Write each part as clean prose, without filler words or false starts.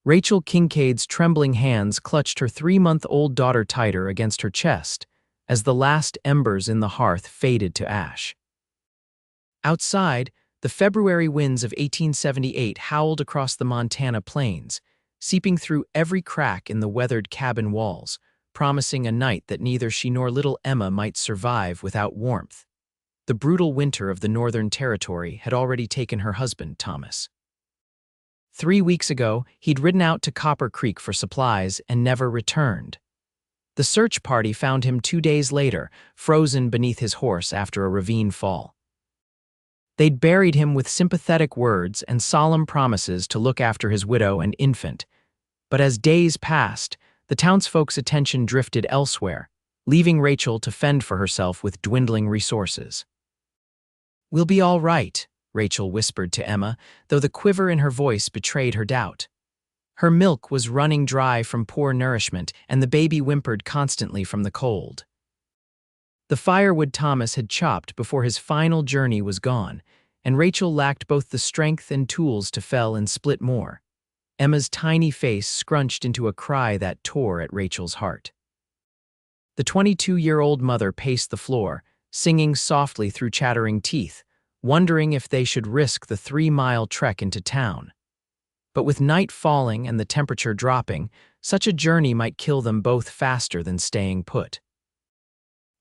Rachel Kincaid's trembling hands clutched her 3-month-old daughter tighter against her chest as the last embers in the hearth faded to ash. Outside, the February winds of 1878 howled across the Montana plains, seeping through every crack in the weathered cabin walls, promising a night that neither she nor little Emma might survive without warmth. The brutal winter of the Northern Territory had already taken her husband, Thomas. 3 weeks ago, he'd ridden out to Copper Creek for supplies and never returned. The search party found him 2 days later, frozen beneath his horse after a ravine fall. They'd buried him with sympathetic words and solemn promises to look after his widow and infant. But as days passed, the townsfolk's attention drifted elsewhere, leaving Rachel to fend for herself with dwindling resources. "We'll be all right," Rachel whispered to Emma, though the quiver in her voice betrayed her doubt. Her milk was running dry from poor nourishment, and the baby whimpered constantly from the cold. The firewood Thomas had chopped before his final journey was gone, and Rachel lacked both the strength and tools to fell and split more. Emma's tiny face scrunched into a cry that tore at Rachel's heart. The 22-year-old mother paced the floor, singing softly through chattering teeth, wondering if they should risk the 3-mile trek into town. But with night falling and the temperature dropping, such a journey might kill them both faster than staying put.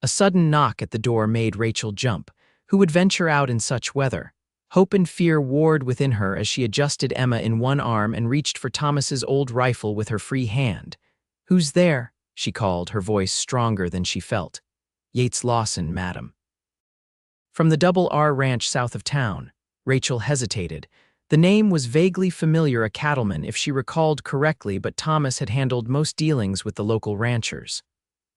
A sudden knock at the door made Rachel jump. Who would venture out in such weather? Hope and fear warred within her as she adjusted Emma in one arm and reached for Thomas's old rifle with her free hand. "Who's there?" she called, her voice stronger than she felt. "Yates Lawson, madam." From the Double R Ranch south of town. Rachel hesitated. The name was vaguely familiar, a cattleman if she recalled correctly, but Thomas had handled most dealings with the local ranchers.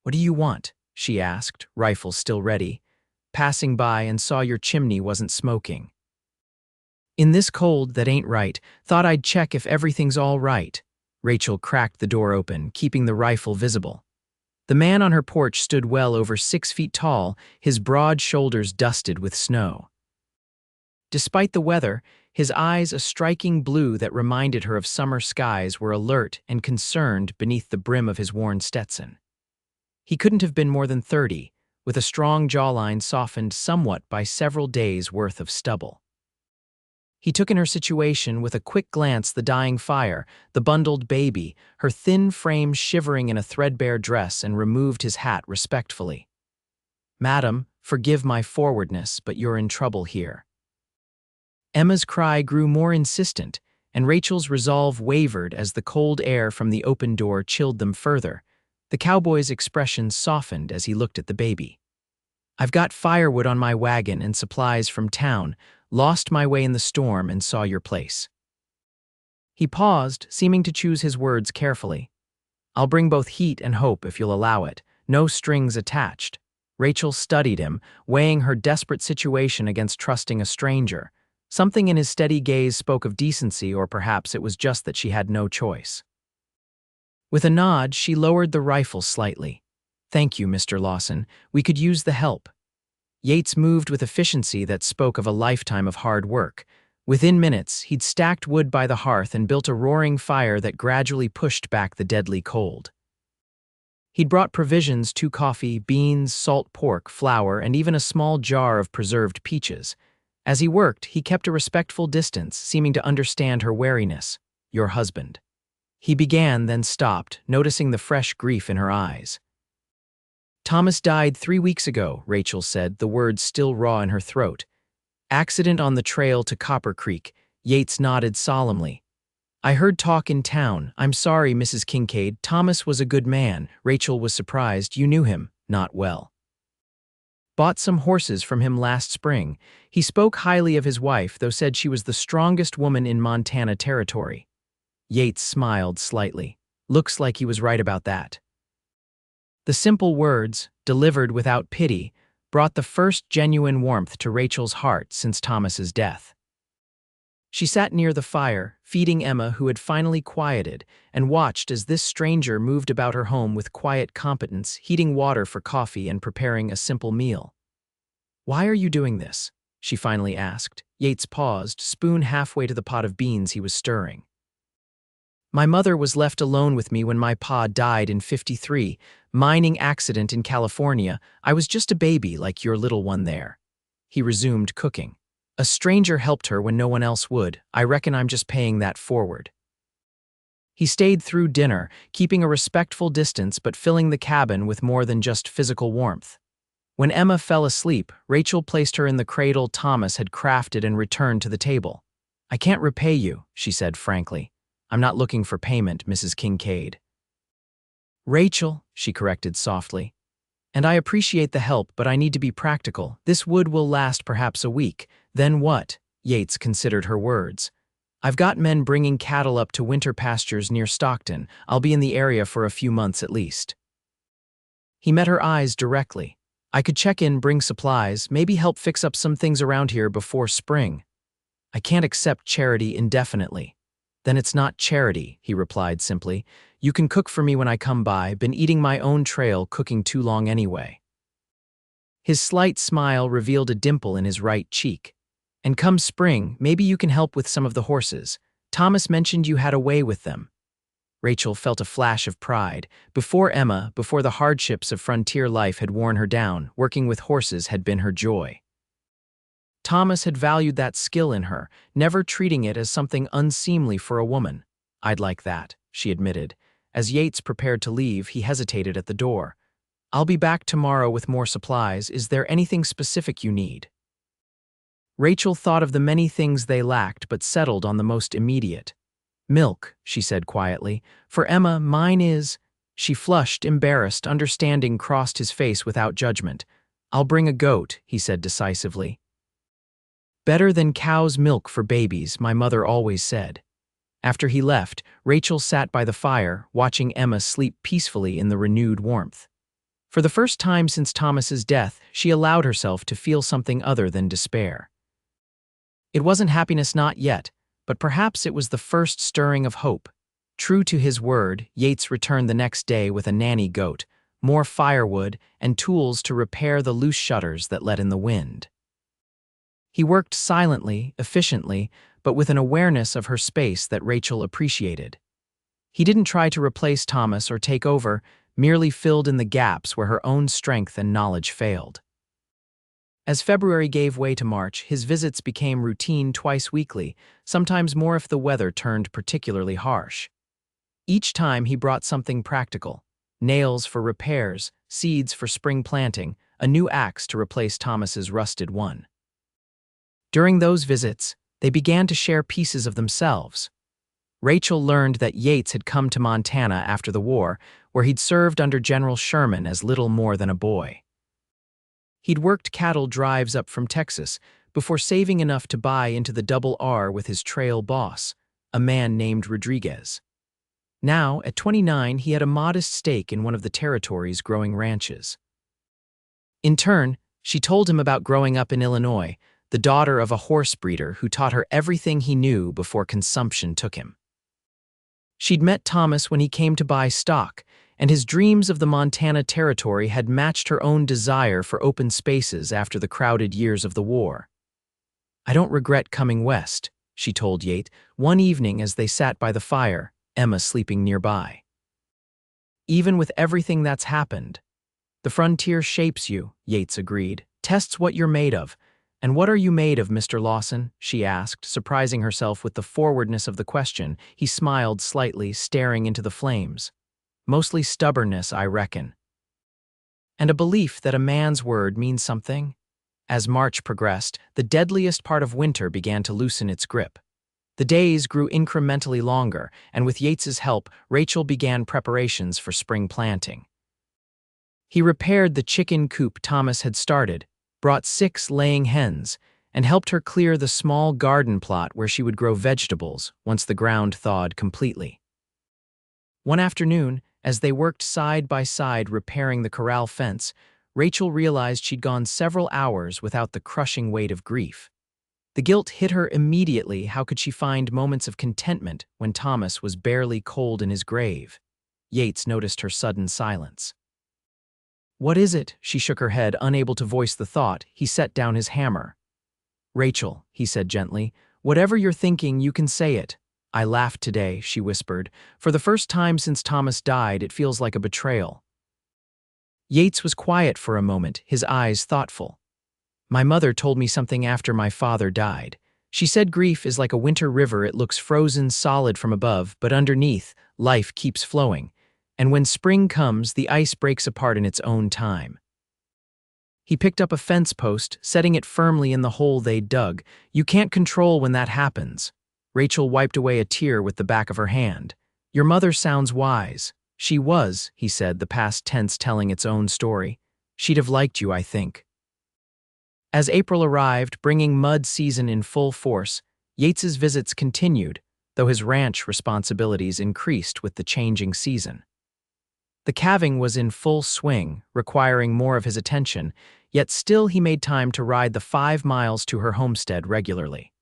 "What do you want?" she asked, rifle still ready. "Passing by and saw your chimney wasn't smoking." "In this cold, that ain't right. Thought I'd check if everything's all right." Rachel cracked the door open, keeping the rifle visible. The man on her porch stood well over 6 feet tall, his broad shoulders dusted with snow. Despite the weather, his eyes, a striking blue that reminded her of summer skies, were alert and concerned beneath the brim of his worn Stetson. He couldn't have been more than 30, with a strong jawline softened somewhat by several days' worth of stubble. He took in her situation with a quick glance: the dying fire, the bundled baby, her thin frame shivering in a threadbare dress, and removed his hat respectfully. "Madam, forgive my forwardness, but you're in trouble here." Emma's cry grew more insistent, and Rachel's resolve wavered as the cold air from the open door chilled them further. The cowboy's expression softened as he looked at the baby. "I've got firewood on my wagon and supplies from town. Lost my way in the storm and saw your place." He paused, seeming to choose his words carefully. "I'll bring both heat and hope if you'll allow it. No strings attached." Rachel studied him, weighing her desperate situation against trusting a stranger. Something in his steady gaze spoke of decency, or perhaps it was just that she had no choice. With a nod, she lowered the rifle slightly. "Thank you, Mr. Lawson. We could use the help." Yates moved with efficiency that spoke of a lifetime of hard work. Within minutes, he'd stacked wood by the hearth and built a roaring fire that gradually pushed back the deadly cold. He'd brought provisions: 2 coffee, beans, salt pork, flour, and even a small jar of preserved peaches. As he worked, he kept a respectful distance, seeming to understand her wariness. "Your husband." He began, then stopped, noticing the fresh grief in her eyes. "Thomas died 3 weeks ago," Rachel said, the words still raw in her throat. "Accident on the trail to Copper Creek." Yates nodded solemnly. "I heard talk in town. I'm sorry, Mrs. Kincaid. Thomas was a good man." Rachel was surprised. "You knew him?" "Not well. Bought some horses from him last spring." He spoke highly of his wife, though said she was the strongest woman in Montana Territory. Yates smiled slightly. "Looks like he was right about that." The simple words, delivered without pity, brought the first genuine warmth to Rachel's heart since Thomas's death. She sat near the fire, feeding Emma, who had finally quieted, and watched as this stranger moved about her home with quiet competence, heating water for coffee and preparing a simple meal. "Why are you doing this?" she finally asked. Yates paused, spoon halfway to the pot of beans he was stirring. My mother was left alone with me when my pa died in '53, mining accident in California. I was just a baby like your little one there. He resumed cooking. A stranger helped her when no one else would. I reckon I'm just paying that forward. He stayed through dinner, keeping a respectful distance but filling the cabin with more than just physical warmth. When Emma fell asleep, Rachel placed her in the cradle Thomas had crafted and returned to the table. I can't repay you, she said frankly. I'm not looking for payment, Mrs. Kincaid. Rachel, she corrected softly. And I appreciate the help, but I need to be practical. This wood will last perhaps a week. Then what? Yates considered her words. I've got men bringing cattle up to winter pastures near Stockton. I'll be in the area for a few months at least. He met her eyes directly. I could check in, bring supplies, maybe help fix up some things around here before spring. I can't accept charity indefinitely. Then it's not charity, he replied simply. You can cook for me when I come by. Been eating my own trail, cooking too long anyway. His slight smile revealed a dimple in his right cheek. And come spring, maybe you can help with some of the horses. Thomas mentioned you had a way with them. Rachel felt a flash of pride. Before Emma, before the hardships of frontier life had worn her down, working with horses had been her joy. Thomas had valued that skill in her, never treating it as something unseemly for a woman. I'd like that, she admitted. As Yates prepared to leave, he hesitated at the door. I'll be back tomorrow with more supplies. Is there anything specific you need? Rachel thought of the many things they lacked but settled on the most immediate. Milk, she said quietly. For Emma, mine is… She flushed, embarrassed, understanding crossed his face without judgment. I'll bring a goat, he said decisively. Better than cow's milk for babies, my mother always said. After he left, Rachel sat by the fire, watching Emma sleep peacefully in the renewed warmth. For the first time since Thomas's death, she allowed herself to feel something other than despair. It wasn't happiness, not yet, but perhaps it was the first stirring of hope. True to his word, Yates returned the next day with a nanny goat, more firewood, and tools to repair the loose shutters that let in the wind. He worked silently, efficiently, but with an awareness of her space that Rachel appreciated. He didn't try to replace Thomas or take over, merely filled in the gaps where her own strength and knowledge failed. As February gave way to March, his visits became routine twice weekly, sometimes more if the weather turned particularly harsh. Each time he brought something practical: nails for repairs, seeds for spring planting, a new axe to replace Thomas's rusted one. During those visits, they began to share pieces of themselves. Rachel learned that Yates had come to Montana after the war, where he'd served under General Sherman as little more than a boy. He'd worked cattle drives up from Texas before saving enough to buy into the Double R with his trail boss, a man named Rodriguez. Now, at 29, he had a modest stake in one of the territory's growing ranches. In turn, she told him about growing up in Illinois, the daughter of a horse breeder who taught her everything he knew before consumption took him. She'd met Thomas when he came to buy stock, and his dreams of the Montana Territory had matched her own desire for open spaces after the crowded years of the war. I don't regret coming west, she told Yates one evening as they sat by the fire, Emma sleeping nearby. Even with everything that's happened. The frontier shapes you, Yates agreed, tests what you're made of. And what are you made of, Mr. Lawson? She asked, surprising herself with the forwardness of the question. He smiled slightly, staring into the flames. Mostly stubbornness, I reckon. And a belief that a man's word means something? As March progressed, the deadliest part of winter began to loosen its grip. The days grew incrementally longer, and with Yates's help, Rachel began preparations for spring planting. He repaired the chicken coop Thomas had started, brought 6 laying hens, and helped her clear the small garden plot where she would grow vegetables once the ground thawed completely. One afternoon, as they worked side by side repairing the corral fence, Rachel realized she'd gone several hours without the crushing weight of grief. The guilt hit her immediately. How could she find moments of contentment when Thomas was barely cold in his grave? Yates noticed her sudden silence. What is it? She shook her head, unable to voice the thought. He set down his hammer. Rachel, he said gently, whatever you're thinking, you can say it. I laughed today, she whispered. For the first time since Thomas died, it feels like a betrayal. Yates was quiet for a moment, his eyes thoughtful. My mother told me something after my father died. She said grief is like a winter river, it looks frozen solid from above, but underneath, life keeps flowing. And when spring comes, the ice breaks apart in its own time. He picked up a fence post, setting it firmly in the hole they'd dug. You can't control when that happens. Rachel wiped away a tear with the back of her hand. Your mother sounds wise. She was, he said, the past tense telling its own story. She'd have liked you, I think. As April arrived, bringing mud season in full force, Yates's visits continued, though his ranch responsibilities increased with the changing season. The calving was in full swing, requiring more of his attention, yet still he made time to ride the 5 miles to her homestead regularly.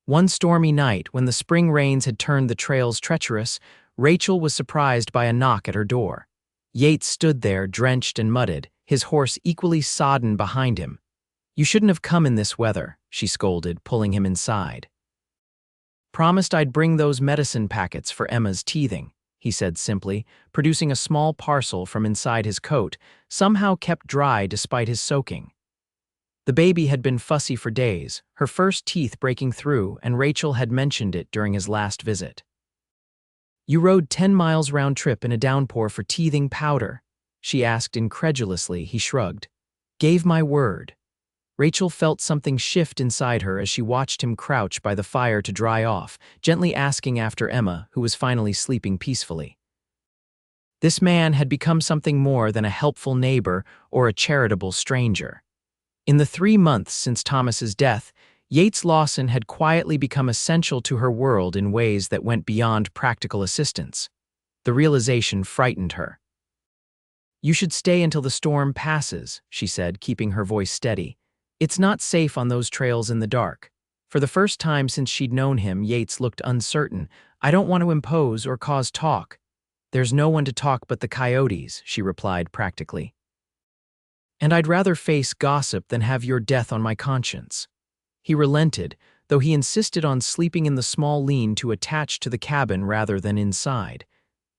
One stormy night, when the spring rains had turned the trails treacherous, Rachel was surprised by a knock at her door. Yates stood there, drenched and mudded, his horse equally sodden behind him. You shouldn't have come in this weather, she scolded, pulling him inside. Promised I'd bring those medicine packets for Emma's teething, he said simply, producing a small parcel from inside his coat, somehow kept dry despite his soaking. The baby had been fussy for days, her first teeth breaking through, and Rachel had mentioned it during his last visit. You rode 10 miles round trip in a downpour for teething powder, she asked incredulously. He shrugged. Gave my word. Rachel felt something shift inside her as she watched him crouch by the fire to dry off, gently asking after Emma, who was finally sleeping peacefully. This man had become something more than a helpful neighbor or a charitable stranger. In the 3 months since Thomas's death, Yates Lawson had quietly become essential to her world in ways that went beyond practical assistance. The realization frightened her. You should stay until the storm passes, she said, keeping her voice steady. It's not safe on those trails in the dark. For the first time since she'd known him, Yates looked uncertain. I don't want to impose or cause talk. There's no one to talk but the coyotes, she replied practically. And I'd rather face gossip than have your death on my conscience. He relented, though he insisted on sleeping in the small lean-to attached to the cabin rather than inside.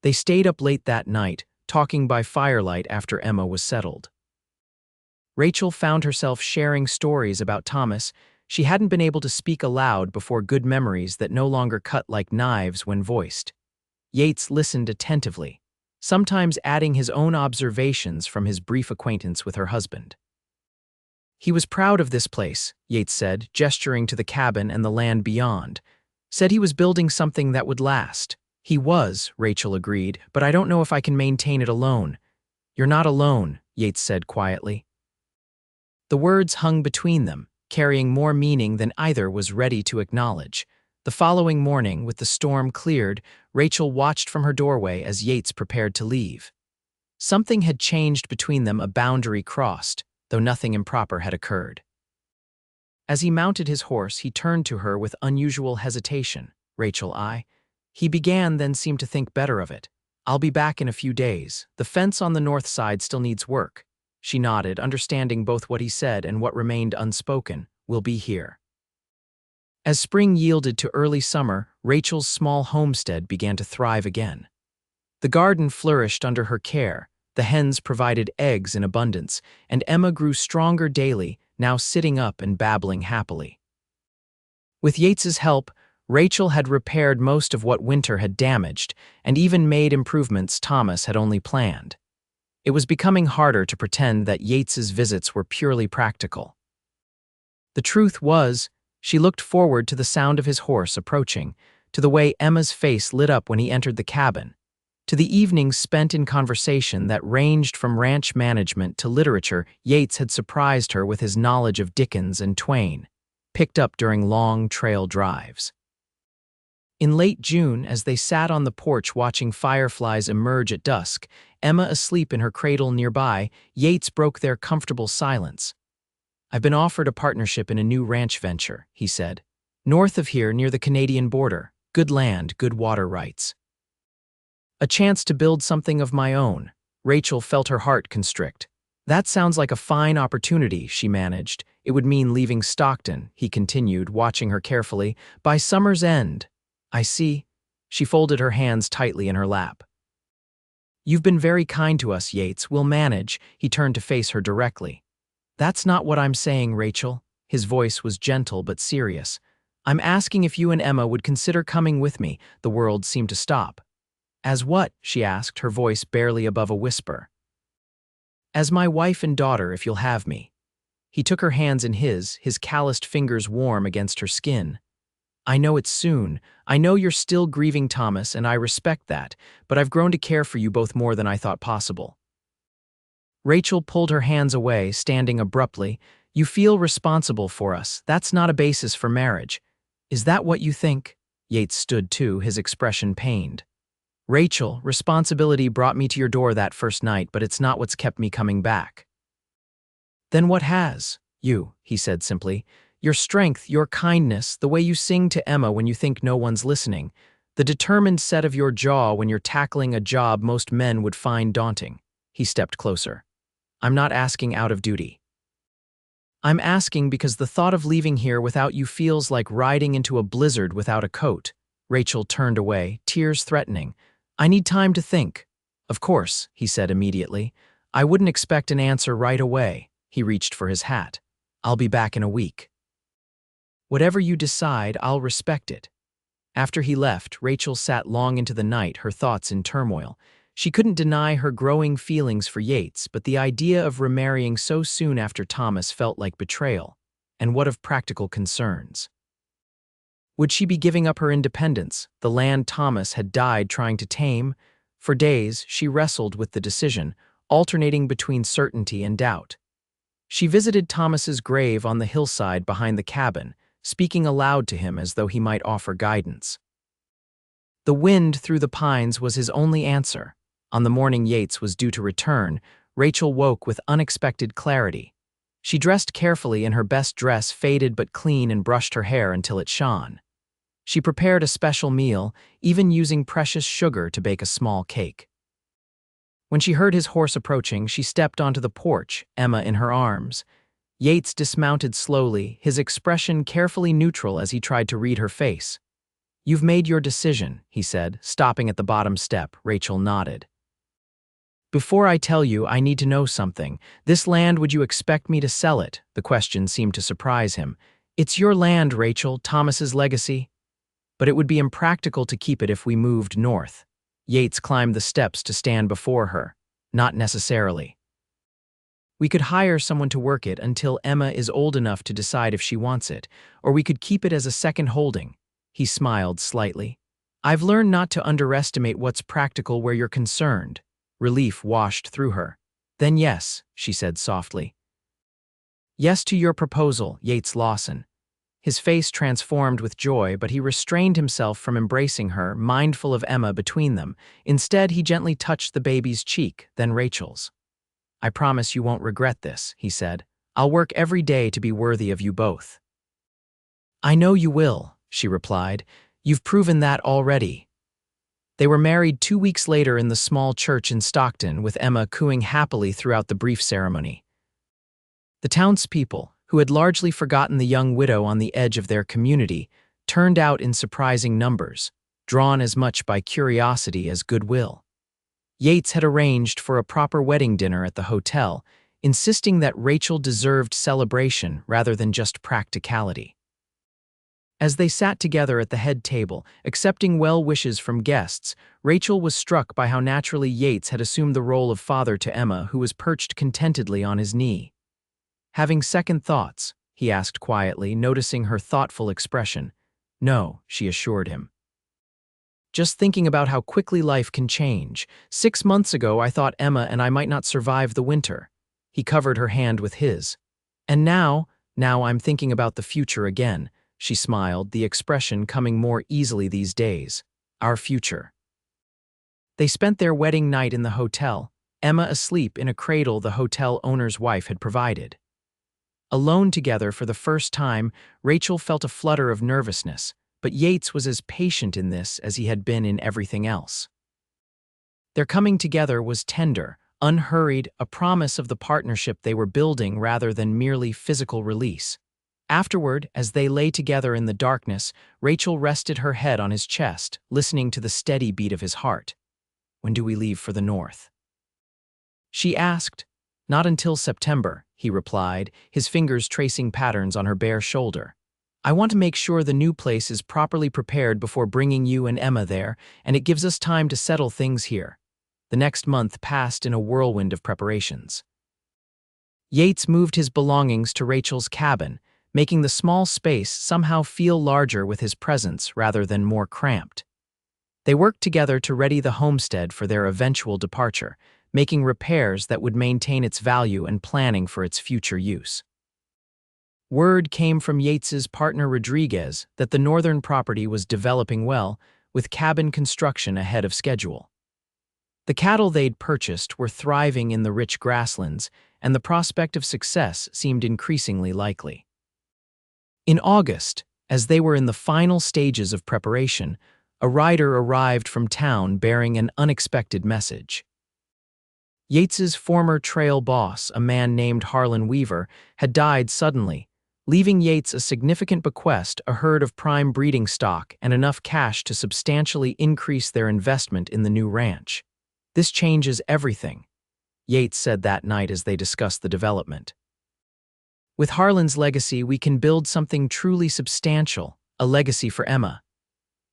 They stayed up late that night, talking by firelight after Emma was settled. Rachel found herself sharing stories about Thomas she hadn't been able to speak aloud before, good memories that no longer cut like knives when voiced. Yates listened attentively, sometimes adding his own observations from his brief acquaintance with her husband. He was proud of this place, Yates said, gesturing to the cabin and the land beyond. Said he was building something that would last. He was, Rachel agreed, but I don't know if I can maintain it alone. You're not alone, Yates said quietly. The words hung between them, carrying more meaning than either was ready to acknowledge. The following morning, with the storm cleared, Rachel watched from her doorway as Yates prepared to leave. Something had changed between them, a boundary crossed, though nothing improper had occurred. As he mounted his horse, he turned to her with unusual hesitation. Rachel, He began, then seemed to think better of it. I'll be back in a few days. The fence on the north side still needs work. She nodded, understanding both what he said and what remained unspoken. We'll be here. As spring yielded to early summer, Rachel's small homestead began to thrive again. The garden flourished under her care, the hens provided eggs in abundance, and Emma grew stronger daily, now sitting up and babbling happily. With Yates's help, Rachel had repaired most of what winter had damaged, and even made improvements Thomas had only planned. It was becoming harder to pretend that Yates's visits were purely practical. The truth was, she looked forward to the sound of his horse approaching, to the way Emma's face lit up when he entered the cabin, to the evenings spent in conversation that ranged from ranch management to literature. Yates had surprised her with his knowledge of Dickens and Twain, picked up during long trail drives. In late June, as they sat on the porch watching fireflies emerge at dusk, Emma asleep in her cradle nearby, Yates broke their comfortable silence. I've been offered a partnership in a new ranch venture, he said. North of here, near the Canadian border. Good land, good water rights. A chance to build something of my own. Rachel felt her heart constrict. That sounds like a fine opportunity, she managed. It would mean leaving Stockton, he continued, watching her carefully, by summer's end. I see. She folded her hands tightly in her lap. You've been very kind to us, Yates. We'll manage. He turned to face her directly. That's not what I'm saying, Rachel. His voice was gentle but serious. I'm asking if you and Emma would consider coming with me. The world seemed to stop. As what? She asked, her voice barely above a whisper. As my wife and daughter, if you'll have me. He took her hands in his calloused fingers warm against her skin. I know it's soon. I know you're still grieving Thomas, and I respect that, but I've grown to care for you both more than I thought possible. Rachel pulled her hands away, standing abruptly. You feel responsible for us. That's not a basis for marriage. Is that what you think? Yates stood too, his expression pained. Rachel, responsibility brought me to your door that first night, but it's not what's kept me coming back. Then what has? You, he said simply. Your strength, your kindness, the way you sing to Emma when you think no one's listening, the determined set of your jaw when you're tackling a job most men would find daunting. He stepped closer. I'm not asking out of duty. I'm asking because the thought of leaving here without you feels like riding into a blizzard without a coat. Rachel turned away, tears threatening. I need time to think. Of course, he said immediately. I wouldn't expect an answer right away. He reached for his hat. I'll be back in a week. Whatever you decide, I'll respect it. After he left, Rachel sat long into the night, her thoughts in turmoil. She couldn't deny her growing feelings for Yates, but the idea of remarrying so soon after Thomas felt like betrayal. And what of practical concerns? Would she be giving up her independence, the land Thomas had died trying to tame? For days, she wrestled with the decision, alternating between certainty and doubt. She visited Thomas's grave on the hillside behind the cabin, speaking aloud to him as though he might offer guidance. The wind through the pines was his only answer. On the morning Yates was due to return, Rachel woke with unexpected clarity. She dressed carefully in her best dress, faded but clean, and brushed her hair until it shone. She prepared a special meal, even using precious sugar to bake a small cake. When she heard his horse approaching, she stepped onto the porch, Emma in her arms. Yates dismounted slowly, his expression carefully neutral as he tried to read her face. You've made your decision, he said, stopping at the bottom step. Rachel nodded. Before I tell you, I need to know something. This land, would you expect me to sell it? The question seemed to surprise him. It's your land, Rachel, Thomas's legacy. But it would be impractical to keep it if we moved north. Yates climbed the steps to stand before her. Not necessarily. We could hire someone to work it until Emma is old enough to decide if she wants it, or we could keep it as a second holding. He smiled slightly. I've learned not to underestimate what's practical where you're concerned. Relief washed through her. Then yes, she said softly. Yes to your proposal, Yates Lawson. His face transformed with joy, but he restrained himself from embracing her, mindful of Emma between them. Instead, he gently touched the baby's cheek, then Rachel's. I promise you won't regret this, he said. I'll work every day to be worthy of you both. I know you will, she replied. You've proven that already. They were married 2 weeks later in the small church in Stockton, with Emma cooing happily throughout the brief ceremony. The townspeople, who had largely forgotten the young widow on the edge of their community, turned out in surprising numbers, drawn as much by curiosity as goodwill. Yates had arranged for a proper wedding dinner at the hotel, insisting that Rachel deserved celebration rather than just practicality. As they sat together at the head table, accepting well wishes from guests, Rachel was struck by how naturally Yates had assumed the role of father to Emma, who was perched contentedly on his knee. Having second thoughts? He asked quietly, noticing her thoughtful expression. No, she assured him. Just thinking about how quickly life can change. 6 months ago, I thought Emma and I might not survive the winter. He covered her hand with his. And now I'm thinking about the future again. She smiled, the expression coming more easily these days. Our future. They spent their wedding night in the hotel, Emma asleep in a cradle the hotel owner's wife had provided. Alone together for the first time, Rachel felt a flutter of nervousness, but Yates was as patient in this as he had been in everything else. Their coming together was tender, unhurried, a promise of the partnership they were building rather than merely physical release. Afterward, as they lay together in the darkness, Rachel rested her head on his chest, listening to the steady beat of his heart. "When do we leave for the north?" she asked. "Not until September," he replied, his fingers tracing patterns on her bare shoulder. "I want to make sure the new place is properly prepared before bringing you and Emma there, and it gives us time to settle things here." The next month passed in a whirlwind of preparations. Yates moved his belongings to Rachel's cabin, making the small space somehow feel larger with his presence rather than more cramped. They worked together to ready the homestead for their eventual departure, making repairs that would maintain its value and planning for its future use. Word came from Yates's partner Rodriguez that the northern property was developing well, with cabin construction ahead of schedule. The cattle they'd purchased were thriving in the rich grasslands, and the prospect of success seemed increasingly likely. In August, as they were in the final stages of preparation, a rider arrived from town bearing an unexpected message. Yates's former trail boss, a man named Harlan Weaver, had died suddenly, leaving Yates a significant bequest, a herd of prime breeding stock, and enough cash to substantially increase their investment in the new ranch. "This changes everything," Yates said that night as they discussed the development. "With Harlan's legacy, we can build something truly substantial, a legacy for Emma."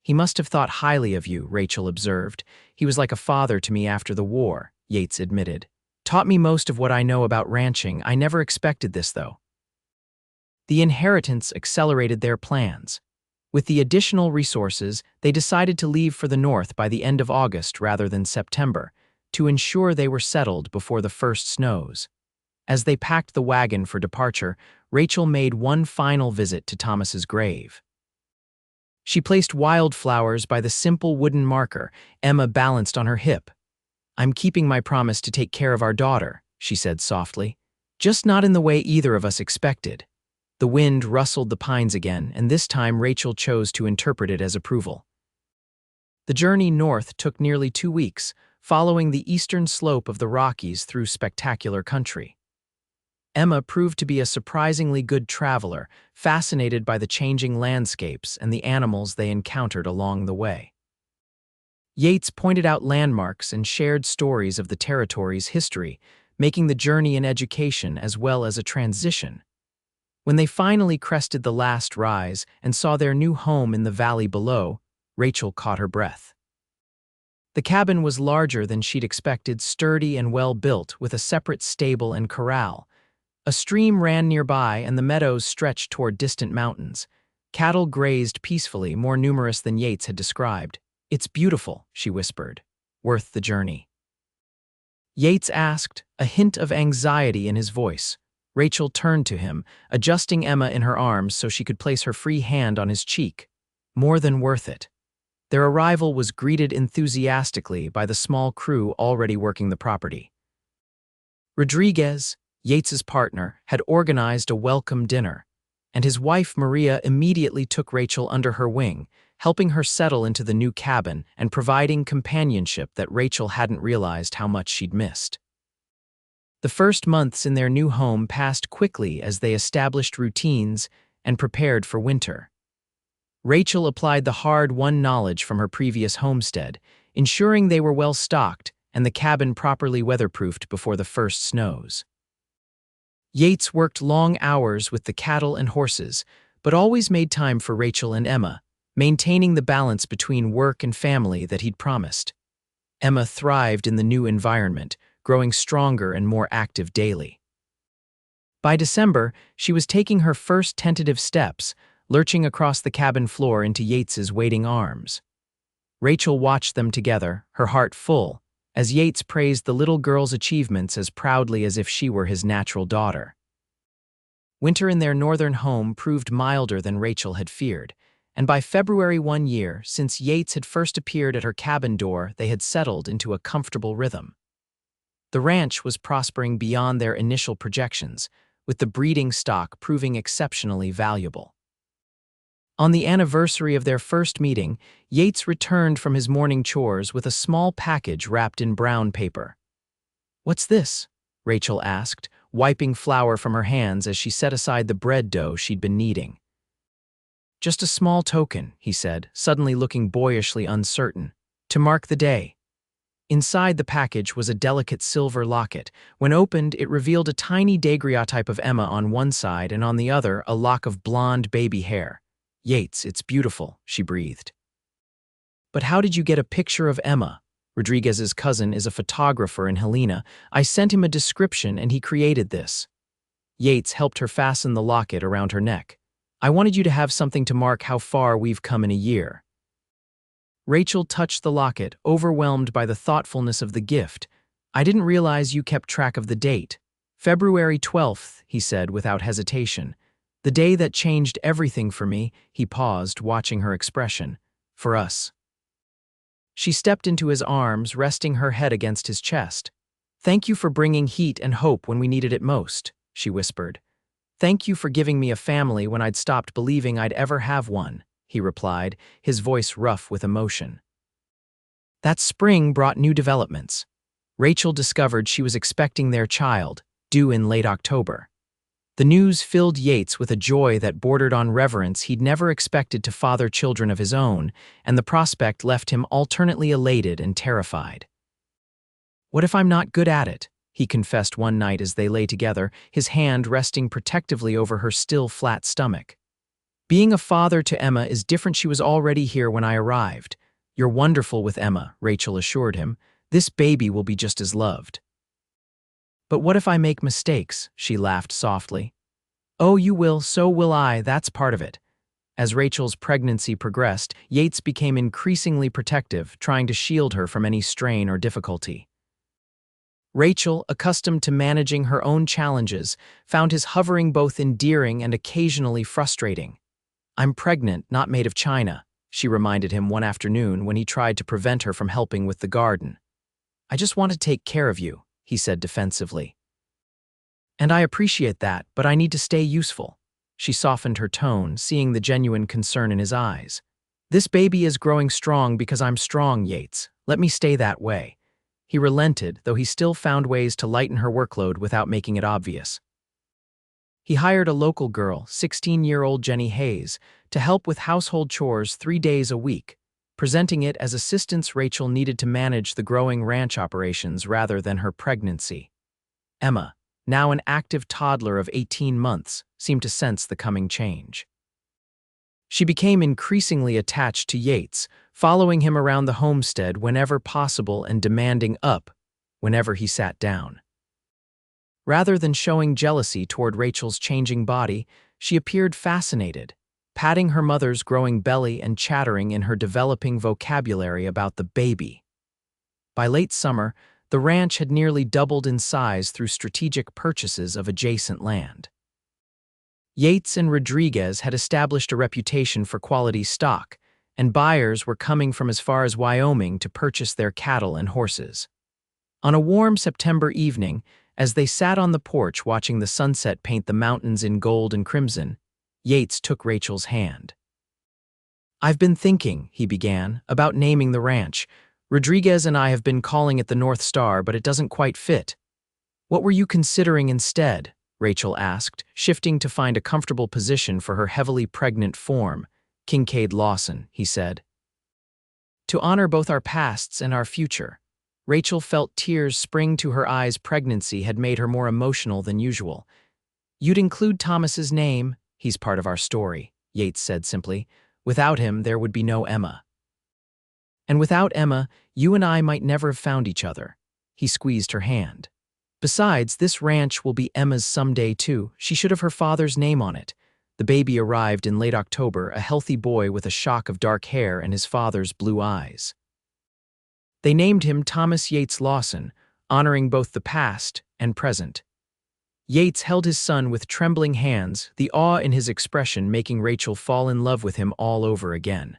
"He must have thought highly of you," Rachel observed. "He was like a father to me after the war," Yates admitted. "Taught me most of what I know about ranching. I never expected this, though." The inheritance accelerated their plans. With the additional resources, they decided to leave for the north by the end of August rather than September, to ensure they were settled before the first snows. As they packed the wagon for departure, Rachel made one final visit to Thomas's grave. She placed wildflowers by the simple wooden marker Emma balanced on her hip. "I'm keeping my promise to take care of our daughter," she said softly. "Just not in the way either of us expected." The wind rustled the pines again, and this time Rachel chose to interpret it as approval. The journey north took nearly 2 weeks, following the eastern slope of the Rockies through spectacular country. Emma proved to be a surprisingly good traveler, fascinated by the changing landscapes and the animals they encountered along the way. Yates pointed out landmarks and shared stories of the territory's history, making the journey an education as well as a transition. When they finally crested the last rise and saw their new home in the valley below, Rachel caught her breath. The cabin was larger than she'd expected, sturdy and well-built, with a separate stable and corral. A stream ran nearby and the meadows stretched toward distant mountains. Cattle grazed peacefully, more numerous than Yates had described. "It's beautiful," she whispered. "Worth the journey?" Yates asked, a hint of anxiety in his voice. Rachel turned to him, adjusting Emma in her arms so she could place her free hand on his cheek. "More than worth it." Their arrival was greeted enthusiastically by the small crew already working the property. Rodriguez, Yates's partner, had organized a welcome dinner, and his wife Maria immediately took Rachel under her wing, helping her settle into the new cabin and providing companionship that Rachel hadn't realized how much she'd missed. The first months in their new home passed quickly as they established routines and prepared for winter. Rachel applied the hard-won knowledge from her previous homestead, ensuring they were well-stocked and the cabin properly weatherproofed before the first snows. Yates worked long hours with the cattle and horses, but always made time for Rachel and Emma, maintaining the balance between work and family that he'd promised. Emma thrived in the new environment, growing stronger and more active daily. By December, she was taking her first tentative steps, lurching across the cabin floor into Yates's waiting arms. Rachel watched them together, her heart full, as Yates praised the little girl's achievements as proudly as if she were his natural daughter. Winter in their northern home proved milder than Rachel had feared, and by February one year, since Yates had first appeared at her cabin door, they had settled into a comfortable rhythm. The ranch was prospering beyond their initial projections, with the breeding stock proving exceptionally valuable. On the anniversary of their first meeting, Yates returned from his morning chores with a small package wrapped in brown paper. "What's this?" Rachel asked, wiping flour from her hands as she set aside the bread dough she'd been kneading. "Just a small token," he said, suddenly looking boyishly uncertain, "to mark the day." Inside the package was a delicate silver locket. When opened, it revealed a tiny daguerreotype of Emma on one side and on the other a lock of blonde baby hair. "Yates, it's beautiful," she breathed. "But how did you get a picture of Emma?" Rodriguez's cousin is a photographer in Helena. "I sent him a description and he created this." Yates helped her fasten the locket around her neck. "I wanted you to have something to mark how far we've come in a year." Rachel touched the locket, overwhelmed by the thoughtfulness of the gift. "I didn't realize you kept track of the date." "February 12th, he said without hesitation. "The day that changed everything for me." He paused, watching her expression. "For us." She stepped into his arms, resting her head against his chest. "Thank you for bringing heat and hope when we needed it most," she whispered. "Thank you for giving me a family when I'd stopped believing I'd ever have one," he replied, his voice rough with emotion. That spring brought new developments. Rachel discovered she was expecting their child, due in late October. The news filled Yates with a joy that bordered on reverence. He'd never expected to father children of his own, and the prospect left him alternately elated and terrified. "What if I'm not good at it?" he confessed one night as they lay together, his hand resting protectively over her still flat stomach. "Being a father to Emma is different. She was already here when I arrived." "You're wonderful with Emma," Rachel assured him. "This baby will be just as loved." "But what if I make mistakes?" she laughed softly. "Oh, you will, so will I, that's part of it." As Rachel's pregnancy progressed, Yates became increasingly protective, trying to shield her from any strain or difficulty. Rachel, accustomed to managing her own challenges, found his hovering both endearing and occasionally frustrating. "I'm pregnant, not made of china," she reminded him one afternoon when he tried to prevent her from helping with the garden. "I just want to take care of you," he said defensively. "And I appreciate that, but I need to stay useful." She softened her tone, seeing the genuine concern in his eyes. "This baby is growing strong because I'm strong, Yates. Let me stay that way." He relented, though he still found ways to lighten her workload without making it obvious. He hired a local girl, 16-year-old Jenny Hayes, to help with household chores 3 days a week, presenting it as assistance Rachel needed to manage the growing ranch operations rather than her pregnancy. Emma, now an active toddler of 18 months, seemed to sense the coming change. She became increasingly attached to Yates, following him around the homestead whenever possible and demanding up whenever he sat down. Rather than showing jealousy toward Rachel's changing body, she appeared fascinated, patting her mother's growing belly and chattering in her developing vocabulary about the baby. By late summer, the ranch had nearly doubled in size through strategic purchases of adjacent land. Yates and Rodriguez had established a reputation for quality stock, and buyers were coming from as far as Wyoming to purchase their cattle and horses. On a warm September evening, as they sat on the porch watching the sunset paint the mountains in gold and crimson, Yates took Rachel's hand. "I've been thinking," he began, "about naming the ranch. Rodriguez and I have been calling it the North Star, but it doesn't quite fit." "What were you considering instead?" Rachel asked, shifting to find a comfortable position for her heavily pregnant form. "Kincaid Lawson," he said. "To honor both our pasts and our future." Rachel felt tears spring to her eyes. Pregnancy had made her more emotional than usual. "You'd include Thomas's name." "He's part of our story," Yates said simply. "Without him, there would be no Emma. And without Emma, you and I might never have found each other." He squeezed her hand. "Besides, this ranch will be Emma's someday too. She should have her father's name on it." The baby arrived in late October, a healthy boy with a shock of dark hair and his father's blue eyes. They named him Thomas Yates Lawson, honoring both the past and present. Yates held his son with trembling hands, the awe in his expression making Rachel fall in love with him all over again.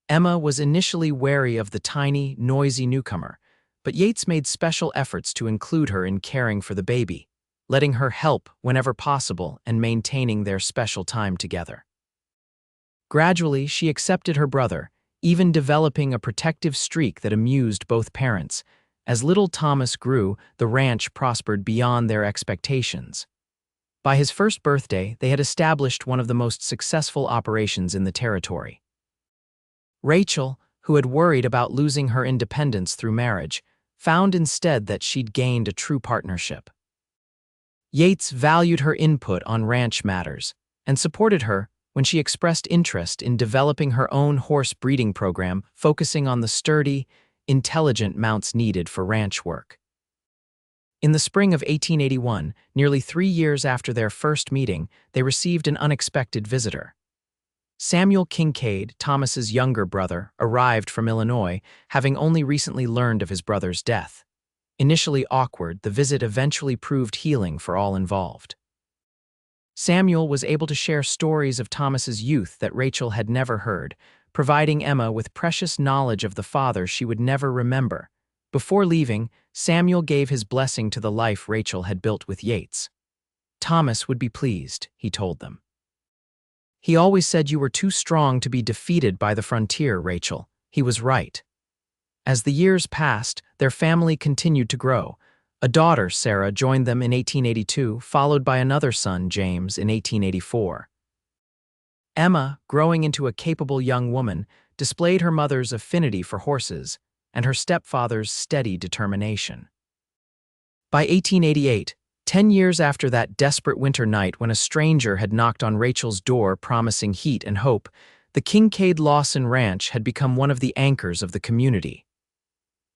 Emma was initially wary of the tiny, noisy newcomer, but Yates made special efforts to include her in caring for the baby, letting her help whenever possible and maintaining their special time together. Gradually, she accepted her brother, even developing a protective streak that amused both parents. As little Thomas grew, the ranch prospered beyond their expectations. By his first birthday, they had established one of the most successful operations in the territory. Rachel, who had worried about losing her independence through marriage, found instead that she'd gained a true partnership. Yates valued her input on ranch matters and supported her when she expressed interest in developing her own horse breeding program focusing on the sturdy, intelligent mounts needed for ranch work. In the spring of 1881, nearly 3 years after their first meeting, they received an unexpected visitor. Samuel Kincaid, Thomas's younger brother, arrived from Illinois, having only recently learned of his brother's death. Initially awkward, the visit eventually proved healing for all involved. Samuel was able to share stories of Thomas's youth that Rachel had never heard, providing Emma with precious knowledge of the father she would never remember. Before leaving, Samuel gave his blessing to the life Rachel had built with Yates. Thomas would be pleased, he told them. He always said you were too strong to be defeated by the frontier, Rachel. He was right. As the years passed, their family continued to grow. A daughter, Sarah, joined them in 1882, followed by another son, James, in 1884. Emma, growing into a capable young woman, displayed her mother's affinity for horses and her stepfather's steady determination. By 1888, 10 years after that desperate winter night when a stranger had knocked on Rachel's door promising heat and hope, the Kincaid Lawson Ranch had become one of the anchors of the community.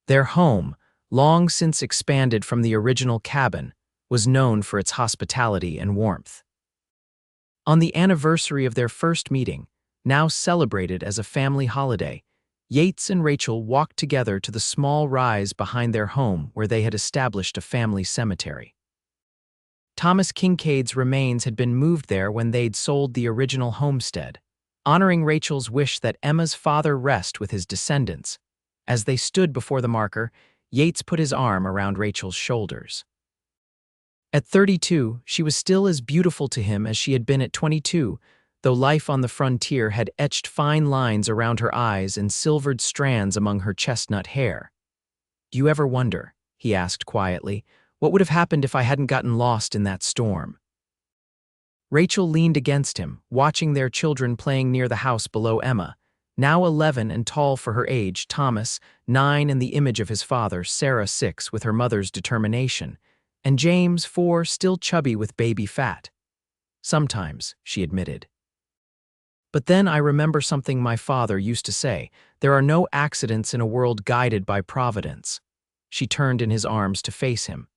Their home, long since expanded from the original cabin, was known for its hospitality and warmth. On the anniversary of their first meeting, now celebrated as a family holiday, Yates and Rachel walked together to the small rise behind their home where they had established a family cemetery. Thomas Kincaid's remains had been moved there when they'd sold the original homestead, honoring Rachel's wish that Emma's father rest with his descendants. As they stood before the marker, Yates put his arm around Rachel's shoulders. At 32, she was still as beautiful to him as she had been at 22, though life on the frontier had etched fine lines around her eyes and silvered strands among her chestnut hair. "Do you ever wonder," he asked quietly, "what would have happened if I hadn't gotten lost in that storm?" Rachel leaned against him, watching their children playing near the house below Emma, now 11 and tall for her age, Thomas, 9 and the image of his father, Sarah 6 with her mother's determination, and James 4 still chubby with baby fat. "Sometimes," she admitted. "But then I remember something my father used to say, there are no accidents in a world guided by providence." She turned in his arms to face him.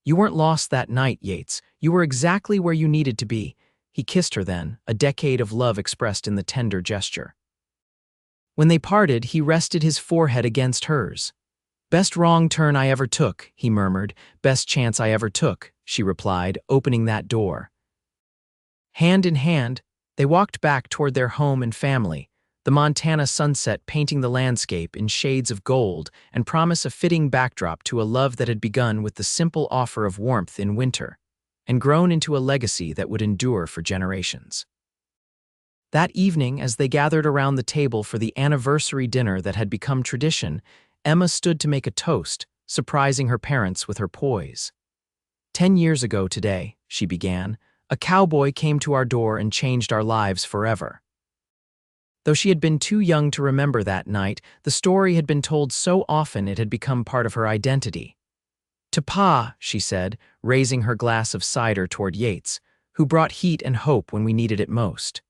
"You weren't lost that night, Yates. You were exactly where you needed to be." He kissed her then, a decade of love expressed in the tender gesture. When they parted, he rested his forehead against hers. "Best wrong turn I ever took," he murmured. "Best chance I ever took," she replied, opening that door. Hand in hand, they walked back toward their home and family, the Montana sunset painting the landscape in shades of gold and promise a fitting backdrop to a love that had begun with the simple offer of warmth in winter and grown into a legacy that would endure for generations. That evening, as they gathered around the table for the anniversary dinner that had become tradition, Emma stood to make a toast, surprising her parents with her poise. "10 years ago today," she began, "a cowboy came to our door and changed our lives forever." Though she had been too young to remember that night, the story had been told so often it had become part of her identity. "To Pa," she said, raising her glass of cider toward Yates, "who brought heat and hope when we needed it most."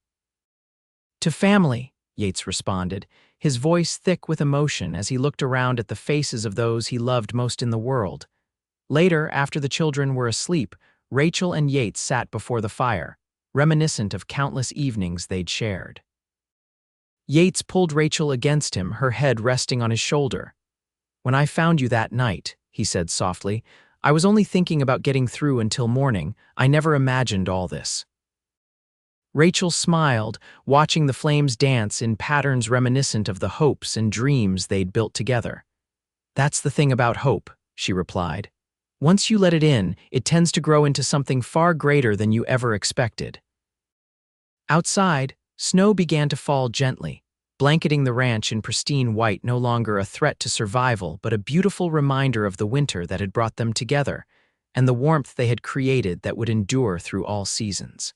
"To family," Yates responded, his voice thick with emotion as he looked around at the faces of those he loved most in the world. Later, after the children were asleep, Rachel and Yates sat before the fire, reminiscent of countless evenings they'd shared. Yates pulled Rachel against him, her head resting on his shoulder. "When I found you that night," he said softly, "I was only thinking about getting through until morning. I never imagined all this." Rachel smiled, watching the flames dance in patterns reminiscent of the hopes and dreams they'd built together. "That's the thing about hope," she replied. "Once you let it in, it tends to grow into something far greater than you ever expected." Outside, snow began to fall gently, blanketing the ranch in pristine white, no longer a threat to survival, but a beautiful reminder of the winter that had brought them together, and the warmth they had created that would endure through all seasons.